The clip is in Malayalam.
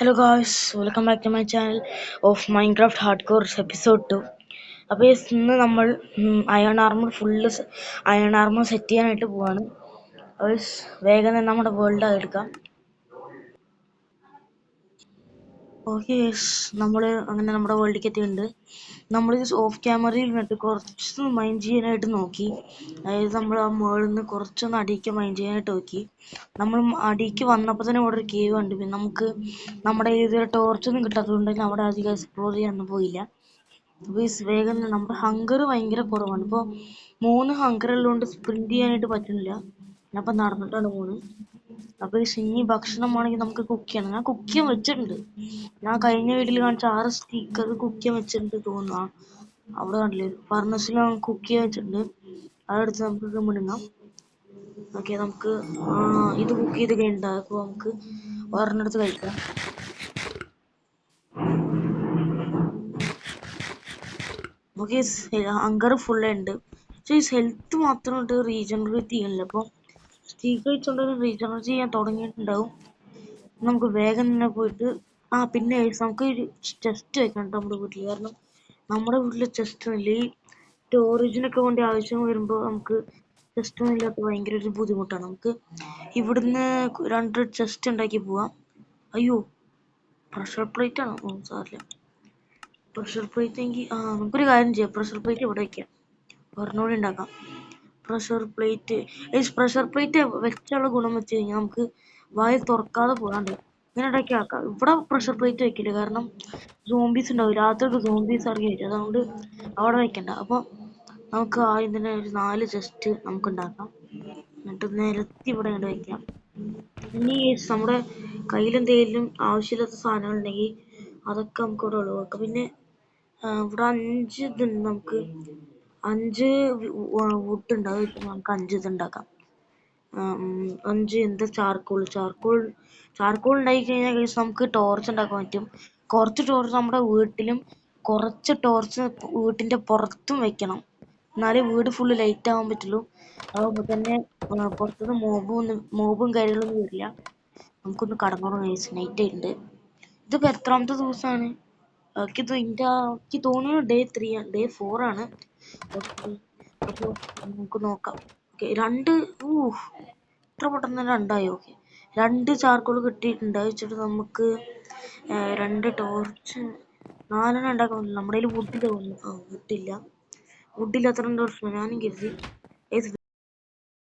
Hello guys, welcome back to my channel of Minecraft Hardcore episode 2. അപ്പോൾ ഇന്ന് നമ്മൾ iron armour iron armour set ചെയ്യാനായിട്ട് പോവാണ്. അപ്പോൾ വേഗം തന്നെ നമ്മുടെ വേൾഡ് എടുക്കാം. ഓക്കെ നമ്മൾ അങ്ങനെ നമ്മുടെ വേൾഡിലേക്ക് എത്തിയിട്ടുണ്ട്. നമ്മൾ ഓഫ് ക്യാമറയിൽ നിന്നിട്ട് കുറച്ച് മൈൻഡ് ചെയ്യാനായിട്ട് നോക്കി. അതായത് നമ്മൾ ആ മുകളിൽ നിന്ന് കുറച്ചൊന്ന് അടിയിലേക്ക് മൈൻഡ് ചെയ്യാനായിട്ട് നോക്കി. നമ്മൾ അടിയിലേക്ക് വന്നപ്പോൾ തന്നെ ഇവിടെ ഒരു കേവ് കണ്ടു. പിന്നെ നമുക്ക് നമ്മുടെ ഇതിൽ ടോർച്ചൊന്നും കിട്ടാത്തതുകൊണ്ട് തന്നെ അവിടെ അധികം എക്സ്പ്ലോർ ചെയ്യാനൊന്നും പോയില്ല. അപ്പോൾ വേഗം നമ്മുടെ ഹങ്കർ ഭയങ്കര കുറവാണ്. ഇപ്പോൾ 3 ഹങ്കർ ഉള്ളതുകൊണ്ട് സ്പ്രിന്റ് ചെയ്യാനായിട്ട് പറ്റുന്നില്ല. ഞാൻ ഇപ്പം നടന്നിട്ടാണ് പോകുന്നത്. അപ്പോൾ ഇനി ഭക്ഷണമാണെങ്കിൽ നമുക്ക് കുക്ക് ചെയ്യണം. ഞാൻ കുക്ക് ചെയ്യാൻ വെച്ചിട്ടുണ്ട്. ഞാൻ കഴിഞ്ഞ വീട്ടിൽ കാണിച്ച 6 സ്റ്റിക്കർ കുക്ക് ചെയ്യാൻ വെച്ചിട്ടുണ്ട് തോന്നുന്നു. അവിടെ കണ്ടില്ലേ, ഫർണസിൽ കുക്ക് ചെയ്യാൻ വെച്ചിട്ടുണ്ട്. അതെടുത്ത് നമുക്ക് മുണങ്ങാം. ഓക്കെ, നമുക്ക് ഇത് കുക്ക് ചെയ്ത് കഴിഞ്ഞിട്ടുണ്ടാകും. അപ്പോൾ നമുക്ക് ഒരെണ്ണെടുത്ത് കഴിക്കാം. ഓക്കെ, ഹങ്കർ ഫുള്ളുണ്ട്. പക്ഷേ ഈ ഹെൽത്ത് മാത്രമായിട്ട് റീജനറേറ്റ് ചെയ്യണില്ല. അപ്പോൾ സ്റ്റീക്ക് കഴിച്ചുകൊണ്ട് റീജനറേറ്റ് ചെയ്യാൻ തുടങ്ങിയിട്ടുണ്ടാവും. നമുക്ക് വേഗം തന്നെ പോയിട്ട് പിന്നെ നമുക്ക് ഒരു ചെസ്റ്റ് വെക്കണം നമ്മുടെ വീട്ടിൽ. കാരണം നമ്മുടെ വീട്ടിൽ ചെസ്റ്റ് ഇല്ല. ഈ സ്റ്റോറേജിനൊക്കെ വേണ്ടി ആവശ്യം വരുമ്പോൾ നമുക്ക് ചെസ്റ്റ് ഒന്നും ഇല്ലാത്ത ഭയങ്കര ഒരു ബുദ്ധിമുട്ടാണ്. നമുക്ക് ഇവിടുന്ന് 2 ചെസ്റ്റ് ഉണ്ടാക്കി പോവാം. അയ്യോ, പ്രഷർ പ്ലേറ്റ് ആണോ? സാറില്ല, പ്രഷർ പ്ലേറ്റ് എങ്കിൽ നമുക്കൊരു കാര്യം ചെയ്യാം. പ്രഷർ പ്ലേറ്റ് ഇവിടെ വയ്ക്കാം, ഒരെണ്ണോടെ ഉണ്ടാക്കാം. പ്രഷർ പ്ലേറ്റ് വെച്ചുള്ള ഗുണം വെച്ച് കഴിഞ്ഞാൽ നമുക്ക് വായ തുറക്കാതെ പോകാണ്ട് ഇങ്ങനെ ഉണ്ടാക്കി ആക്കാം. ഇവിടെ പ്രഷർ പ്ലേറ്റ് വെക്കില്ല, കാരണം സോംബീസ് ഉണ്ടാവും. രാത്രിയൊക്കെ സോംബീസ് ഇറങ്ങി വരും. അതുകൊണ്ട് അവിടെ വെക്കണ്ട. അപ്പോൾ നമുക്ക് ആദ്യം തന്നെ ഒരു 4 ചെസ്റ്റ് നമുക്ക് ഉണ്ടാക്കാം. എന്നിട്ട് നിരത്തി ഇവിടെ ഇങ്ങോട്ട് വയ്ക്കാം. ഇനി നമ്മുടെ കയ്യിലെന്തെങ്കിലും ആവശ്യമില്ലാത്ത സാധനങ്ങൾ ഉണ്ടെങ്കിൽ അതൊക്കെ നമുക്ക് ഇവിടെ ഒഴിവാക്കാം. പിന്നെ ഇവിടെ 5 ഇതുണ്ട്. നമുക്ക് 5 വുഡ് ഉണ്ട്. അത് വെച്ച് നമുക്ക് 5 ഇത് ഉണ്ടാക്കാം. 5 എന്താ ചാർക്കോൾ ഉണ്ടാക്കി കഴിഞ്ഞാൽ നമുക്ക് ടോർച്ച് ഉണ്ടാക്കാൻ പറ്റും. കുറച്ച് ടോർച്ച് നമ്മുടെ വീട്ടിലും കുറച്ച് ടോർച്ച് വീട്ടിൻ്റെ പുറത്തും വെക്കണം. എന്നാലേ വീട് ഫുള്ള് ലൈറ്റ് ആവാൻ പറ്റുള്ളൂ. അതുപോലെ തന്നെ പുറത്തുനിന്ന് മോബും കാര്യങ്ങളൊന്നും വരില്ല. നമുക്കൊന്ന് കടന്നുറങ്ങാം. നൈറ്റ് ആയിട്ടുണ്ട്. ഇതിപ്പോൾ എത്രാമത്തെ ദിവസമാണ്? എനിക്ക് തോന്നുന്നു ഡേ 4 ആണ്. ഓക്കെ, അപ്പോൾ നമുക്ക് നോക്കാം. ഓക്കെ, ഇത്ര പെട്ടെന്ന് 2 ആയി. ഓക്കെ, 2 ചാർക്കോൾ കിട്ടിയിട്ടുണ്ട്. വെച്ചിട്ട് നമുക്ക് 2 ടോർച്ച് 4 ഉണ്ടാക്കാൻ പറ്റില്ല. നമ്മുടെ കയ്യിൽ വുഡില്ല. വുഡില്ലാത്ത 2 പ്രശ്നം ഞാനും കരുതി.